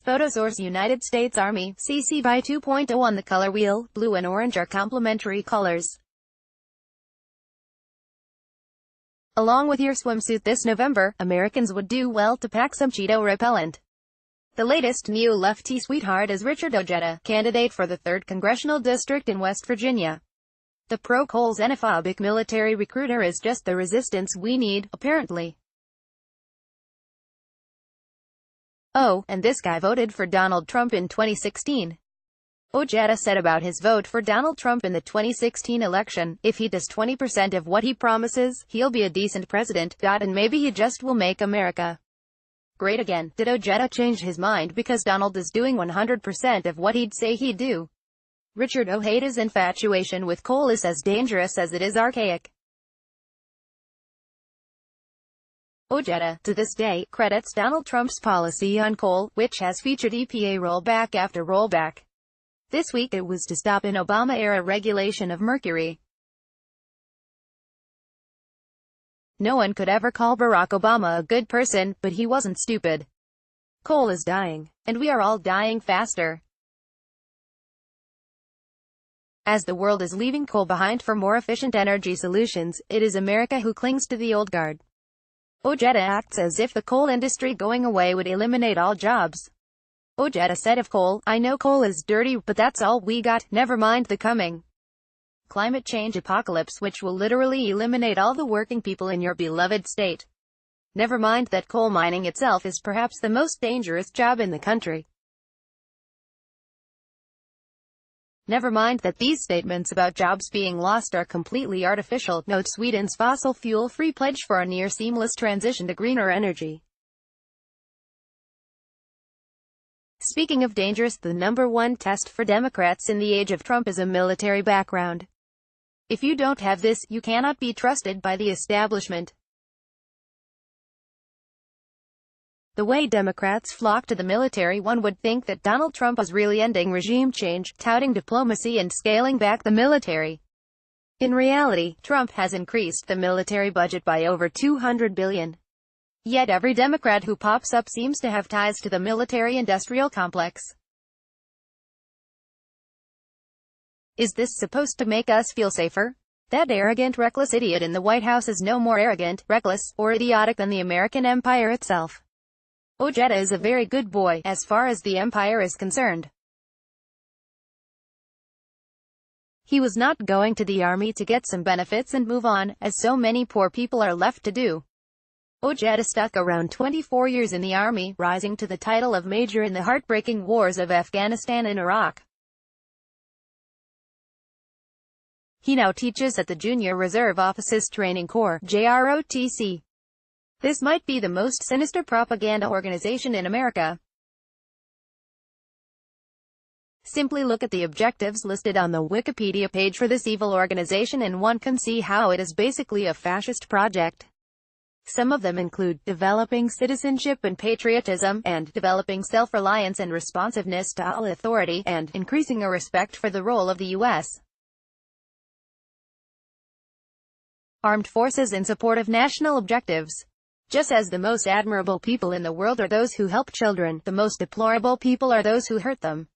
Photo source: United States Army, CC by 2.0 on the color wheel. Blue and orange are complementary colors. Along with your swimsuit this November, Americans would do well to pack some Cheeto-repellent. The latest neo-lefty sweetheart is Richard Ojeda, candidate for the 3rd Congressional District in West Virginia. The pro-Cole xenophobic military recruiter is just the resistance we need, apparently. Oh, and this guy voted for Donald Trump in 2016. Ojeda said about his vote for Donald Trump in the 2016 election, if he does 20% of what he promises, he'll be a decent president, and maybe he just will make America great again. Did Ojeda change his mind because Donald is doing 100% of what he'd say he'd do? Richard Ojeda's infatuation with Cole is as dangerous as it is archaic. Ojeda, to this day, credits Donald Trump's policy on coal, which has featured EPA rollback after rollback. This week it was to stop an Obama-era regulation of mercury. No one could ever call Barack Obama a good person, but he wasn't stupid. Coal is dying. And we are all dying faster. As the world is leaving coal behind for more efficient energy solutions, it is America who clings to the old guard. Ojeda acts as if the coal industry going away would eliminate all jobs. Ojeda said of coal, "I know coal is dirty, but that's all we got, never mind the coming climate change apocalypse which will literally eliminate all the working people in your beloved state. Never mind that coal mining itself is perhaps the most dangerous job in the country. Never mind that these statements about jobs being lost are completely artificial," notes Sweden's fossil fuel-free pledge for a near-seamless transition to greener energy. Speaking of dangerous, the #1 test for Democrats in the age of Trump is a military background. If you don't have this, you cannot be trusted by the establishment. The way Democrats flock to the military, one would think that Donald Trump was really ending regime change, touting diplomacy and scaling back the military. In reality, Trump has increased the military budget by over $200 billion. Yet every Democrat who pops up seems to have ties to the military-industrial complex. Is this supposed to make us feel safer? That arrogant, reckless idiot in the White House is no more arrogant, reckless, or idiotic than the American empire itself. Ojeda is a very good boy, as far as the empire is concerned. He was not going to the army to get some benefits and move on, as so many poor people are left to do. Ojeda stuck around 24 years in the army, rising to the title of major in the heartbreaking wars of Afghanistan and Iraq. He now teaches at the Junior Reserve Officers Training Corps, JROTC. This might be the most sinister propaganda organization in America. Simply look at the objectives listed on the Wikipedia page for this evil organization and one can see how it is basically a fascist project. Some of them include developing citizenship and patriotism, and developing self-reliance and responsiveness to all authority, and increasing a respect for the role of the U.S. Armed forces in support of national objectives. Just as the most admirable people in the world are those who help children, the most deplorable people are those who hurt them.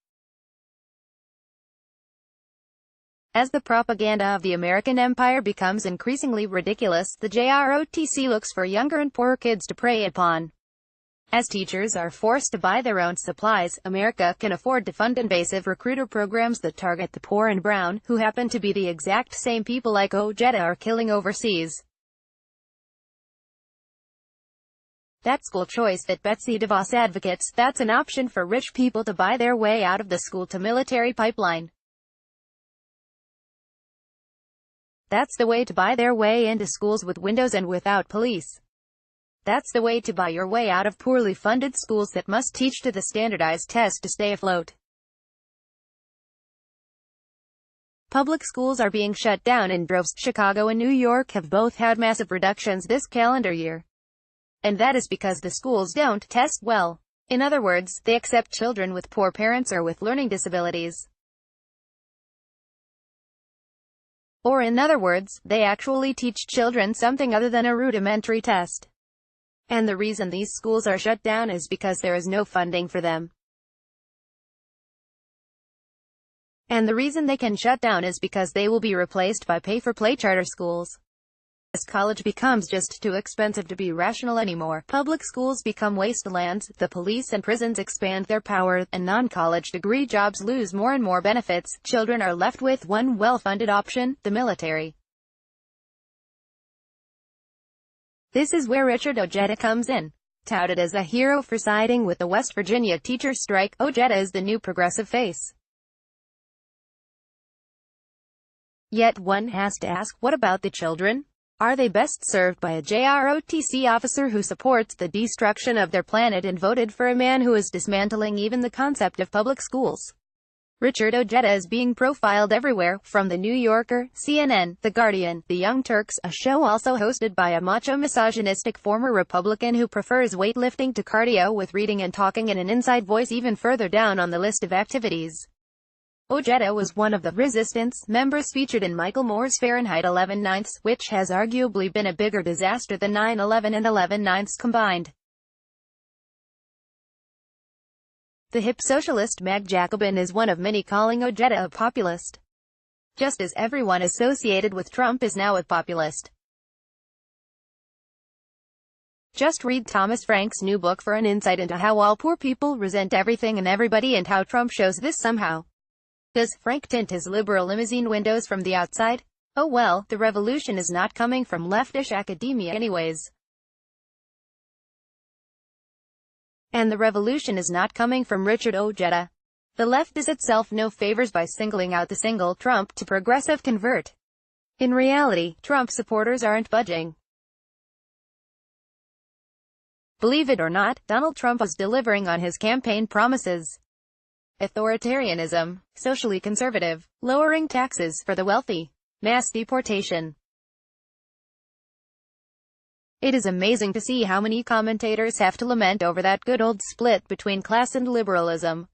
As the propaganda of the American empire becomes increasingly ridiculous, the JROTC looks for younger and poorer kids to prey upon. As teachers are forced to buy their own supplies, America can afford to fund invasive recruiter programs that target the poor and brown, who happen to be the exact same people like Ojeda are killing overseas. That school choice that Betsy DeVos advocates, that's an option for rich people to buy their way out of the school-to-military pipeline. That's the way to buy their way into schools with windows and without police. That's the way to buy your way out of poorly funded schools that must teach to the standardized test to stay afloat. Public schools are being shut down in droves. Chicago and New York have both had massive reductions this calendar year. And that is because the schools don't test well. In other words, they accept children with poor parents or with learning disabilities. Or in other words, they actually teach children something other than a rudimentary test. And the reason these schools are shut down is because there is no funding for them. And the reason they can shut down is because they will be replaced by pay-for-play charter schools. As college becomes just too expensive to be rational anymore, public schools become wastelands, the police and prisons expand their power, and non-college degree jobs lose more and more benefits. Children are left with one well-funded option, the military. This is where Richard Ojeda comes in. Touted as a hero for siding with the West Virginia teacher strike, Ojeda is the new progressive face. Yet one has to ask, what about the children? Are they best served by a JROTC officer who supports the destruction of their planet and voted for a man who is dismantling even the concept of public schools? Richard Ojeda is being profiled everywhere, from The New Yorker, CNN, The Guardian, The Young Turks, a show also hosted by a macho misogynistic former Republican who prefers weightlifting to cardio, with reading and talking in an inside voice even further down on the list of activities. Ojeda was one of the resistance members featured in Michael Moore's Fahrenheit 11/9, which has arguably been a bigger disaster than 9/11 and 11/9 combined. The hip socialist Mag Jacobin is one of many calling Ojeda a populist. Just as everyone associated with Trump is now a populist. Just read Thomas Frank's new book for an insight into how all poor people resent everything and everybody and how Trump shows this somehow. Does Frank tint his liberal limousine windows from the outside? Oh well, the revolution is not coming from leftish academia anyways. And the revolution is not coming from Richard Ojeda. The left does itself no favors by singling out the single Trump to progressive convert. In reality, Trump supporters aren't budging. Believe it or not, Donald Trump is delivering on his campaign promises. Authoritarianism, socially conservative, lowering taxes for the wealthy, mass deportation. It is amazing to see how many commentators have to lament over that good old split between class and liberalism.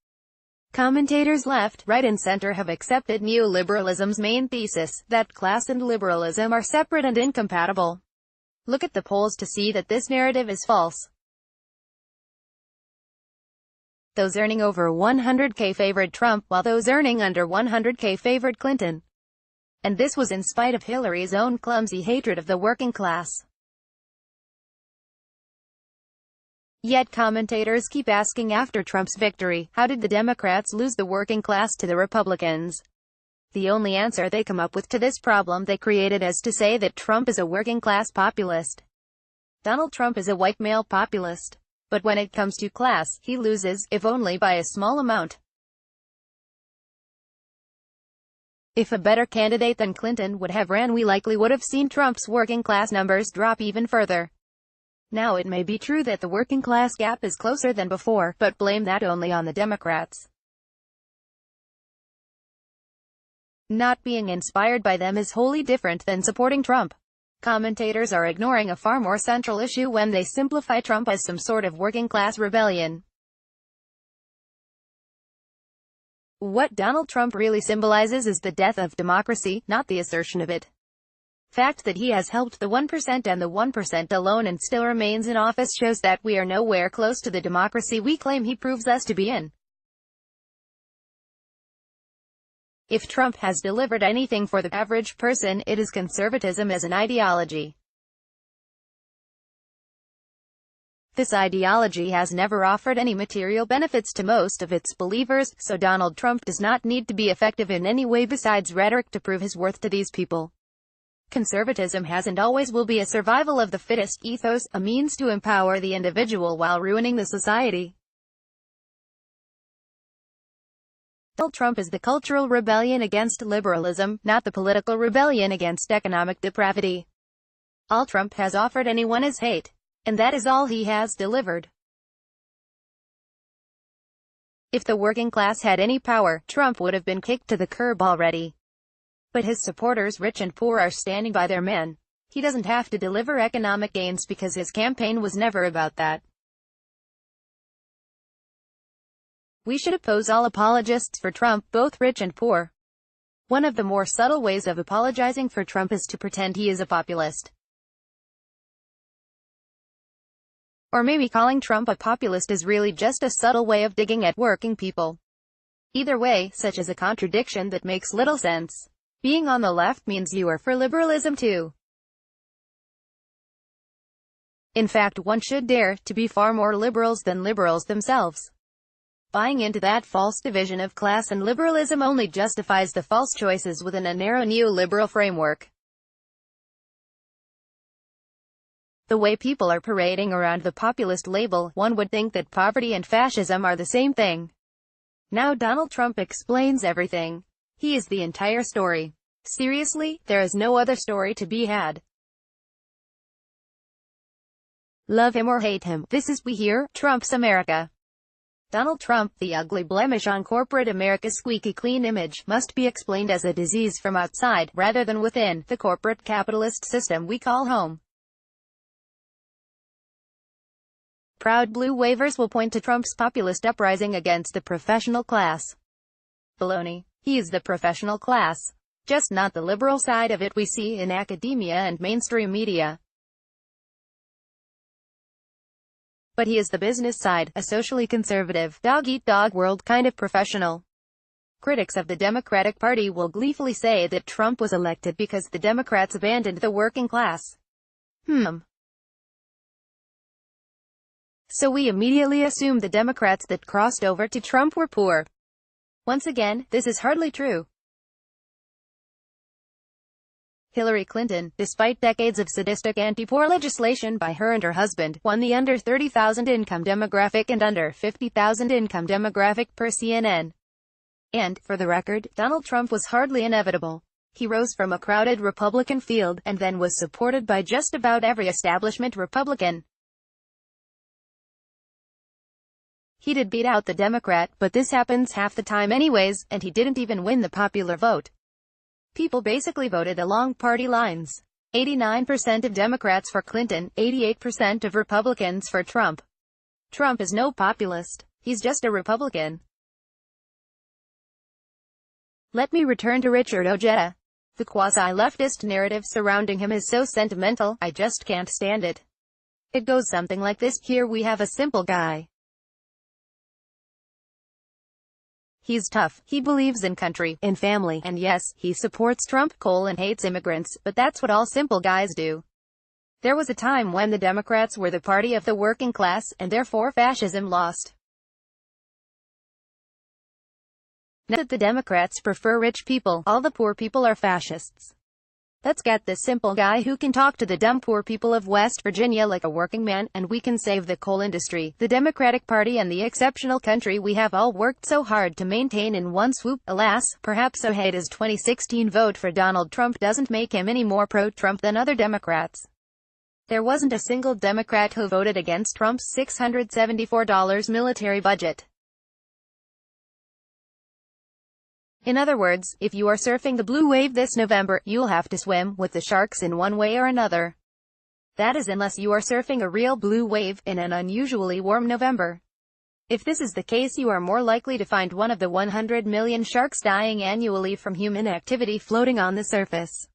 Commentators left, right and center have accepted neoliberalism's main thesis, that class and liberalism are separate and incompatible. Look at the polls to see that this narrative is false. Those earning over $100K favored Trump, while those earning under $100K favored Clinton. And this was in spite of Hillary's own clumsy hatred of the working class. Yet commentators keep asking after Trump's victory, how did the Democrats lose the working class to the Republicans? The only answer they come up with to this problem they created is to say that Trump is a working class populist. Donald Trump is a white male populist. But when it comes to class, he loses, if only by a small amount. If a better candidate than Clinton would have ran, we likely would have seen Trump's working class numbers drop even further. Now it may be true that the working class gap is closer than before, but blame that only on the Democrats. Not being inspired by them is wholly different than supporting Trump. Commentators are ignoring a far more central issue when they simplify Trump as some sort of working-class rebellion. What Donald Trump really symbolizes is the death of democracy, not the assertion of it. Fact that he has helped the 1% and the 1% alone and still remains in office shows that we are nowhere close to the democracy we claim he proves us to be in. If Trump has delivered anything for the average person, it is conservatism as an ideology. This ideology has never offered any material benefits to most of its believers, so Donald Trump does not need to be effective in any way besides rhetoric to prove his worth to these people. Conservatism has and always will be a survival of the fittest ethos, a means to empower the individual while ruining the society. Donald Trump is the cultural rebellion against liberalism, not the political rebellion against economic depravity. All Trump has offered anyone is hate. And that is all he has delivered. If the working class had any power, Trump would have been kicked to the curb already. But his supporters, rich and poor, are standing by their man. He doesn't have to deliver economic gains because his campaign was never about that. We should oppose all apologists for Trump, both rich and poor. One of the more subtle ways of apologizing for Trump is to pretend he is a populist. Or maybe calling Trump a populist is really just a subtle way of digging at working people. Either way, such is a contradiction that makes little sense. Being on the left means you are for liberalism too. In fact, one should dare to be far more liberals than liberals themselves. Buying into that false division of class and liberalism only justifies the false choices within a narrow neoliberal framework. The way people are parading around the populist label, one would think that poverty and fascism are the same thing. Now Donald Trump explains everything. He is the entire story. Seriously, there is no other story to be had. Love him or hate him, this is We Here, Trump's America. Donald Trump, the ugly blemish on corporate America's squeaky clean image, must be explained as a disease from outside, rather than within, the corporate capitalist system we call home. Proud blue wavers will point to Trump's populist uprising against the professional class. Baloney. He is the professional class. Just not the liberal side of it we see in academia and mainstream media. But he is the business side, a socially conservative, dog-eat-dog world kind of professional. Critics of the Democratic Party will gleefully say that Trump was elected because the Democrats abandoned the working class. So we immediately assume the Democrats that crossed over to Trump were poor. Once again, this is hardly true. Hillary Clinton, despite decades of sadistic anti-poor legislation by her and her husband, won the under 30,000 income demographic and under 50,000 income demographic per CNN. And, for the record, Donald Trump was hardly inevitable. He rose from a crowded Republican field, and then was supported by just about every establishment Republican. He did beat out the Democrat, but this happens half the time anyways, and he didn't even win the popular vote. People basically voted along party lines. 89% of Democrats for Clinton, 88% of Republicans for Trump. Trump is no populist. He's just a Republican. Let me return to Richard Ojeda. The quasi-leftist narrative surrounding him is so sentimental, I just can't stand it. It goes something like this: here we have a simple guy. He's tough, he believes in country, in family, and yes, he supports Trump, and hates immigrants, but that's what all simple guys do. There was a time when the Democrats were the party of the working class, and therefore fascism lost. Now that the Democrats prefer rich people, all the poor people are fascists. Let's get this simple guy who can talk to the dumb poor people of West Virginia like a working man, and we can save the coal industry, the Democratic Party, and the exceptional country we have all worked so hard to maintain in one swoop. Alas, perhaps Ojeda's 2016 vote for Donald Trump doesn't make him any more pro-Trump than other Democrats. There wasn't a single Democrat who voted against Trump's $674 military budget. In other words, if you are surfing the blue wave this November, you'll have to swim with the sharks in one way or another. That is, unless you are surfing a real blue wave in an unusually warm November. If this is the case, you are more likely to find one of the 100 million sharks dying annually from human activity floating on the surface.